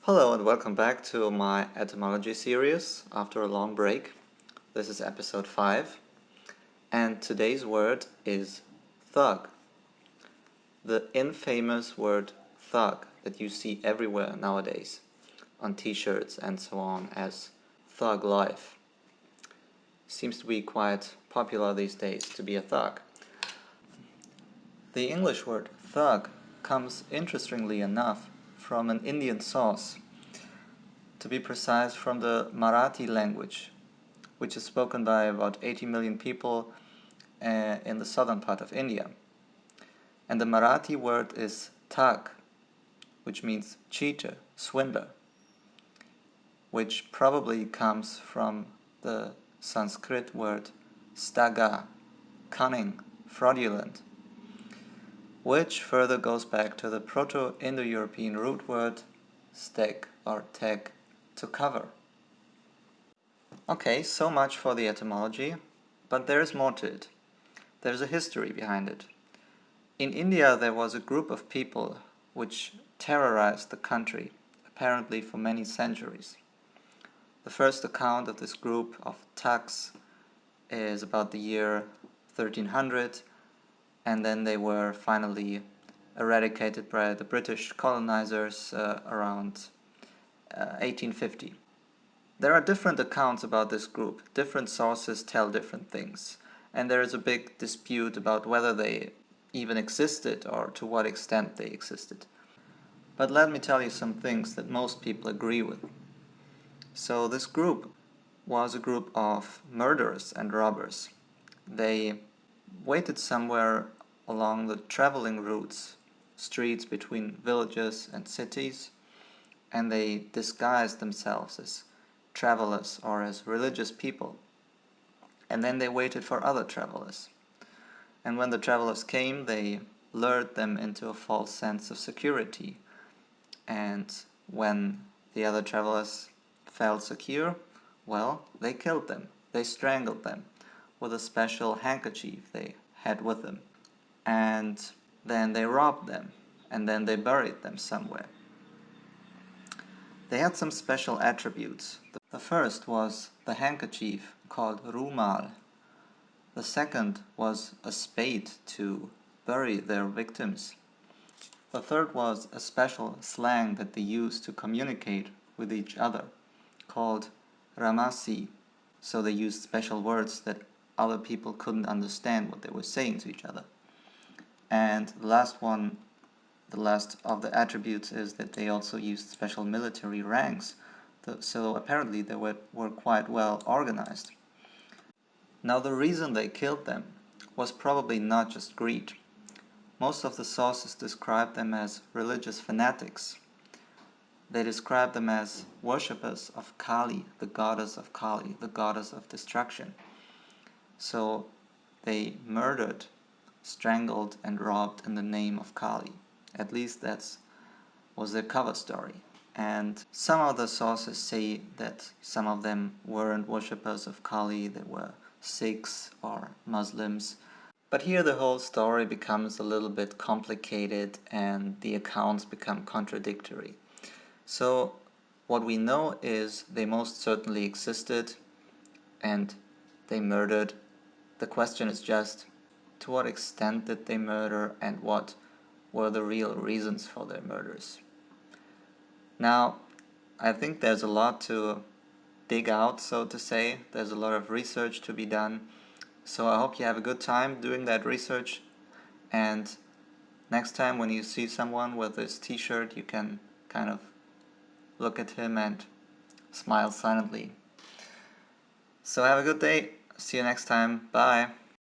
Hello and welcome back to my etymology series after a long break. This is episode 5 and today's word is thug. The infamous word thug that you see everywhere nowadays on t-shirts and so on as thug life. Seems to be quite popular these days to be a thug. The English word thug comes interestingly enough from an Indian source. To be precise, from the Marathi language, which is spoken by about 80 million people in the southern part of India. And the Marathi word is thug, which means cheater, swindler, which probably comes from the Sanskrit word staga, cunning, fraudulent, which further goes back to the Proto-Indo-European root word steg or teg, to cover. Okay, so much for the etymology, but there is more to it. There's a history behind it. In India there was a group of people which terrorized the country, apparently for many centuries. The first account of this group of thugs is about the year 1300, and then they were finally eradicated by the British colonizers around 1850. There are different accounts about this group. Different sources tell different things. And there is a big dispute about whether they even existed or to what extent they existed. But let me tell you some things that most people agree with. So this group was a group of murderers and robbers. They waited somewhere along the traveling routes, streets between villages and cities, and they disguised themselves as travelers or as religious people. And then they waited for other travelers. And when the travelers came, they lured them into a false sense of security. And when the other travelers felt secure, well, they killed them. They strangled them with a special handkerchief they had with them. And then they robbed them. And then they buried them somewhere. They had some special attributes. The first was the handkerchief called rumal. The second was a spade to bury their victims. The third was a special slang that they used to communicate with each other, called ramasi. So they used special words that other people couldn't understand what they were saying to each other. And the last of the attributes is that they also used special military ranks. So apparently they were quite well organized. Now the reason they killed them was probably not just greed. Most of the sources describe them as religious fanatics. They describe them as worshippers of Kali, the goddess of Kali, the goddess of destruction. So they murdered, strangled and robbed in the name of Kali. At least that was their cover story. And some other sources say that some of them weren't worshippers of Kali, they were Sikhs or Muslims. But here the whole story becomes a little bit complicated and the accounts become contradictory. So what we know is they most certainly existed and they murdered. The question is just to what extent did they murder and what were the real reasons for their murders. Now, I think there's a lot to dig out, so to say. There's a lot of research to be done. So I hope you have a good time doing that research. And next time when you see someone with this t-shirt, you can kind of look at him and smile silently. So have a good day. See you next time. Bye.